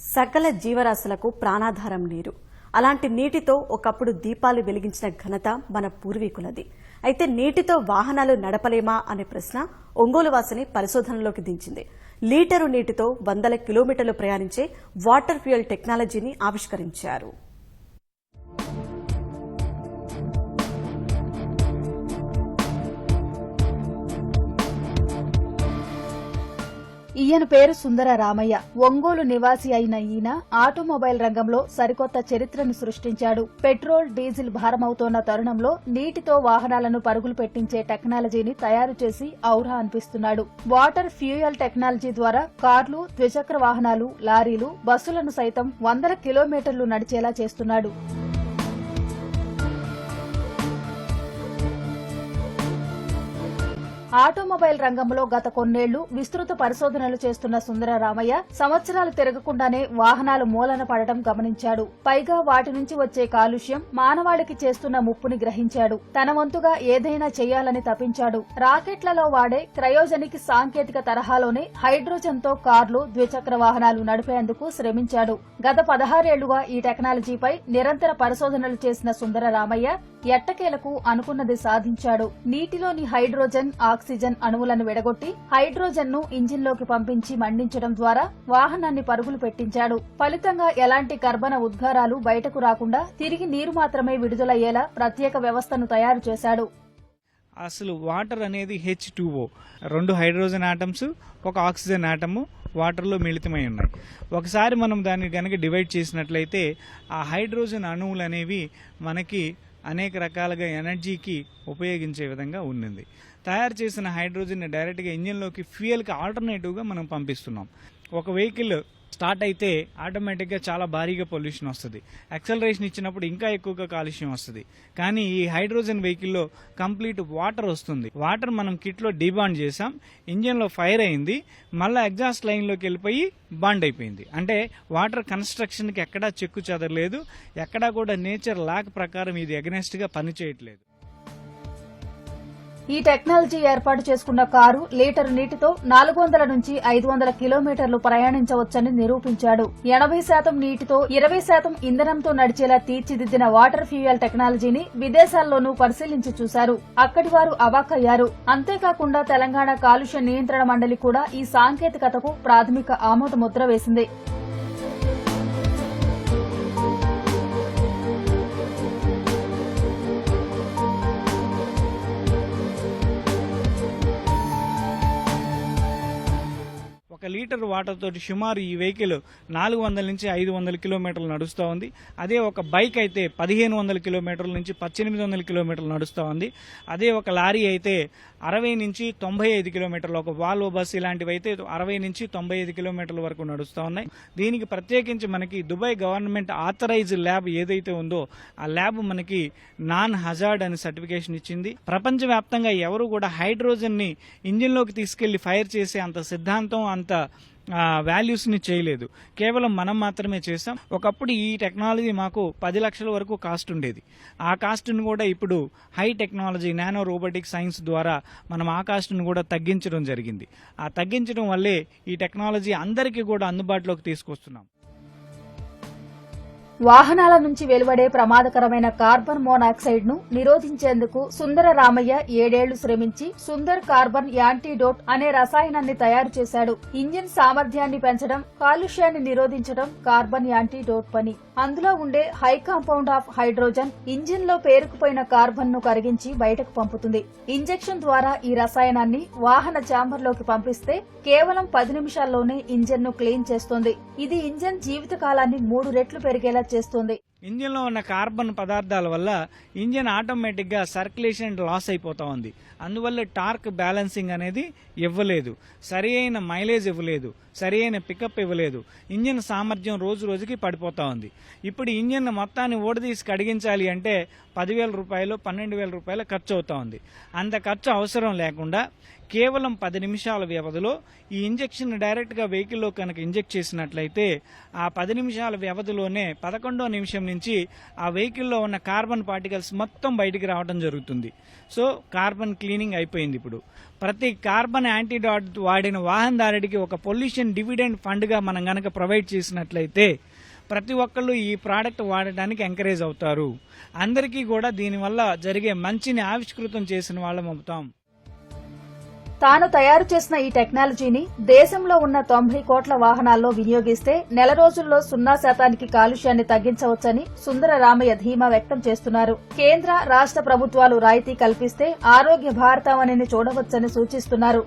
సకల జీవరాశులకు ప్రాణాధారం నీరు. అలాంటి నీటితో ఒకప్పుడు దీపాలు వెలిగించిన ఘనత మన పూర్వీకులది. అయితే నీటితో వాహనాలు నడపలేమా అనే ప్రశ్న ఒంగోలు వాసిని పరిశోధనలోకి దించింది. లీటరు నీటితో 100 కిలోమీటర్లు ప్రయాణించే వాటర్ ఫ్యూయల్ టెక్నాలజీని ఆవిష్కరించారు. ఈయన పేరు సుందర రామయ్య. ఒంగోలు నివాసి అయిన ఈయన ఆటోమొబైల్ రంగంలో సరికొత్త చరిత్రను సృష్టించాడు. పెట్రోల్, డీజిల్ భారమవుతోన్న తరుణంలో నీటితో వాహనాలను పరుగులు పెట్టించే టెక్నాలజీని తయారు చేసి ఔరా అనిపిస్తున్నాడు. వాటర్ ఫ్యూయల్ టెక్నాలజీ ద్వారా కార్లు, ద్విచక్ర వాహనాలు, లారీలు, బస్సులను సైతం 100 కిలోమీటర్లు నడిచేలా చేస్తున్నాడు. ఆటోమొబైల్ రంగంలో గత కొన్నేళ్లు విస్తృత పరిశోధనలు చేస్తున్న సుందర రామయ్య సంవత్సరాలు తిరగకుండానే వాహనాలు మూలన పడటం గమనించాడు. పైగా వాటి నుంచి వచ్చే కాలుష్యం మానవాళికి చేస్తున్న ముప్పుని గ్రహించాడు. తన వంతుగా ఏదైనా చేయాలని తపించాడు. రాకెట్లలో వాడే క్రయోజనిక్ సాంకేతిక తరహాలోనే హైడ్రోజన్ తో కార్లు, ద్విచక్ర వాహనాలు నడిపేందుకు శ్రమించాడు. గత 16 ఏళ్లుగా ఈ టెక్నాలజీపై నిరంతర పరిశోధనలు చేసిన సుందర రామయ్య ఎట్టకేలకు అనుకున్నది సాధించాడు. నీటిలోని హైడ్రోజన్, ఆక్సిజన్ అణువులను విడగొట్టి హైడ్రోజన్ ను ఇంజిన్లోకి పంపించి మండించడం ద్వారా వాహనాన్ని పరుగులు పెట్టించాడు. ఫలితంగా ఎలాంటి కర్బన ఉద్గారాలు బయటకు రాకుండా తిరిగి నీరు మాత్రమే విడుదలయ్యేలా ప్రత్యేక వ్యవస్థను తయారు చేశాడు. అసలు వాటర్ అనేది H2O, 2 హైడ్రోజన్ ఆటమ్స్, ఒక ఆక్సిజన్ ఆటము వాటర్లో మిళితమై ఉన్నాయి. ఒకసారి మనం దాన్ని కనుక డివైడ్ చేసినట్లయితే ఆ హైడ్రోజన్ అణువులు అనేవి మనకి అనేక రకాలుగా ఎనర్జీకి ఉపయోగించే విధంగా ఉన్నది. తయారు చేసిన హైడ్రోజన్ డైరెక్ట్గా ఇంజిన్లోకి ఫ్యూయల్కి ఆల్టర్నేటివ్గా మనం పంపిస్తున్నాం. ఒక వెహికల్ స్టార్ట్ అయితే ఆటోమేటిక్గా చాలా భారీగా పొల్యూషన్ వస్తుంది. యాక్సలరేషన్ ఇచ్చినప్పుడు ఇంకా ఎక్కువగా కాలుష్యం వస్తుంది. కానీ ఈ హైడ్రోజన్ వెహికల్లో కంప్లీట్ వాటర్ వస్తుంది. వాటర్ మనం కిట్లో డీబాండ్ చేసాం, ఇంజిన్లో ఫైర్ అయింది, మళ్ళీ ఎగ్జాస్ట్ లైన్లోకి వెళ్ళిపోయి బాండ్ అయిపోయింది. అంటే వాటర్ కన్స్ట్రక్షన్కి ఎక్కడా చెక్కు చెదరలేదు, ఎక్కడా కూడా నేచర్ లాక్ ప్రకారం ఇది అగెనెస్ట్గా పనిచేయట్లేదు. ఈ టెక్నాలజీ ఏర్పాటు చేసుకున్న కారు లీటరు నీటితో 400 నుంచి 500 కిలోమీటర్లు ప్రయాణించవచ్చని నిరూపించాడు. 80% నీటితో 20% ఇంధనంతో నడిచేలా తీర్చిదిద్దిన వాటర్ ఫ్యూయల్ టెక్నాలజీని విదేశాల్లోనూ పరిశీలించి చూశారు. అక్కడి వారు అవాక్కయ్యారు. అంతేకాకుండా తెలంగాణ కాలుష్య నియంత్రణ మండలి కూడా ఈ సాంకేతికతకు ప్రాథమిక ఆమోద ముద్ర వేసింది. ఒక లీటర్ వాటర్ తోటి సుమారు ఈ వెహికల్ 400 నుంచి 500 కిలోమీటర్లు నడుస్తూ ఉంది. అదే ఒక బైక్ అయితే 1500 కిలోమీటర్ల నుంచి 1800 కిలోమీటర్లు నడుస్తూ ఉంది. అదే ఒక లారీ అయితే 60 నుంచి 95 కిలోమీటర్లు, ఒక వాల్వో బస్ ఇలాంటివి అయితే 60 నుంచి 95 కిలోమీటర్ల వరకు నడుస్తూ ఉన్నాయి. దీనికి ప్రత్యేకించి మనకి దుబాయ్ గవర్నమెంట్ ఆథరైజ్డ్ ల్యాబ్ ఏదైతే ఉందో ఆ ల్యాబ్ మనకి నాన్ హజార్డ్ అని సర్టిఫికేషన్ ఇచ్చింది. ప్రపంచవ్యాప్తంగా ఎవరు కూడా హైడ్రోజన్ ని ఇంజిన్లోకి తీసుకెళ్లి ఫైర్ చేసే అంత సిద్ధాంతం, అంత వాల్యూస్ ని చేయలేదు. కేవలం మనం మాత్రమే చేసాం. ఒకప్పుడు ఈ టెక్నాలజీ మాకు 10 లక్షల వరకు కాస్ట్ ఉండేది. ఆ కాస్ట్ ను కూడా ఇప్పుడు high technology, nano robotic science ద్వారా మనం ఆ కాస్ట్ ను కూడా తగ్గించడం జరిగింది. ఆ తగ్గించడం వల్లే ఈ టెక్నాలజీ అందరికీ కూడా అందుబాటులోకి తీసుకొస్తున్నాం. వాహనాల నుంచి వెలువడే ప్రమాదకరమైన కార్బన్ మోనాక్సైడ్ ను నిరోధించేందుకు సుందర రామయ్య 7 ఏళ్లు శ్రమించి సుందర్ కార్బన్ యాంటీడోట్ అనే రసాయనాన్ని తయారు చేశాడు. ఇంజిన్ సామర్థ్యాన్ని పెంచడం, కాలుష్యాన్ని నిరోధించడం కార్బన్ యాంటీడోట్ పని. అందులో ఉండే high compound of hydrogen engine లో పేరుకుపోయిన కార్బన్ ను కరిగించి బయటకు పంపుతుంది. ఇంజెక్షన్ ద్వారా ఈ రసాయనాన్ని వాహన ఛాంబర్లోకి పంపిస్తే కేవలం 10 నిమిషాల్లోనే ఇంజిన్ ను క్లీన్ చేస్తుంది. ఇది ఇంజిన్ జీవితకాలాన్ని 3 రెట్లు పెరిగేలా చేస్తుంది. ఇంజిన్ లో ఉన్న కార్బన్ పదార్థాల వల్ల ఇంజిన్ ఆటోమేటిక్ గా సర్క్యులేషన్ లాస్ అయిపోతా ఉంది. అందువల్ల టార్క్ బ్యాలెన్సింగ్ అనేది ఇవ్వలేదు, సరి అయిన మైలేజ్ ఇవ్వలేదు, సరి అయిన పికప్ ఇవ్వలేదు. ఇంజిన్ సామర్థ్యం రోజు రోజుకి పడిపోతా ఉంది. ఇప్పుడు ఇంజిన్ మొత్తాన్ని ఓడదీసి కడిగించాలి అంటే 10,000 రూపాయలు, 12,000 రూపాయలు ఖర్చు అవుతా ఉంది. అంత ఖర్చు అవసరం లేకుండా కేవలం 10 నిమిషాల వ్యవధిలో ఈ ఇంజెక్షన్ డైరెక్ట్గా వెహికల్లో కనుక ఇంజెక్ట్ చేసినట్లయితే ఆ 10 నిమిషాల వ్యవధిలోనే 11వ నిమిషం నుంచి ఆ వెహికల్లో ఉన్న కార్బన్ పార్టికల్స్ మొత్తం బయటికి రావడం జరుగుతుంది. సో కార్బన్ క్లీనింగ్ అయిపోయింది. ఇప్పుడు ప్రతి కార్బన్ యాంటీడాట్ వాడిన వాహనదారుడికి ఒక పొల్యూషన్ డివిడెండ్ ఫండ్గా మనం గనక ప్రొవైడ్ చేసినట్లయితే ప్రతి ఒక్కళ్ళు ఈ ప్రోడక్ట్ వాడటానికి ఎంకరేజ్ అవుతారు. అందరికీ కూడా దీనివల్ల జరిగే మంచిని ఆవిష్కృతం చేసిన వాళ్ళం అవుతాం. తాను తయారు చేసిన ఈ టెక్నాలజీని దేశంలో ఉన్న 90 కోట్ల వాహనాల్లో వినియోగిస్తే నెల రోజుల్లో 0% కాలుష్యాన్ని తగ్గించవచ్చని సుందర రామయ్య ధీమా వ్యక్తం చేస్తున్నారు. కేంద్ర రాష్ట్ర ప్రభుత్వాలు రాయితీ కల్పిస్తే ఆరోగ్య భారతావనిని చూడవచ్చని సూచిస్తున్నారు.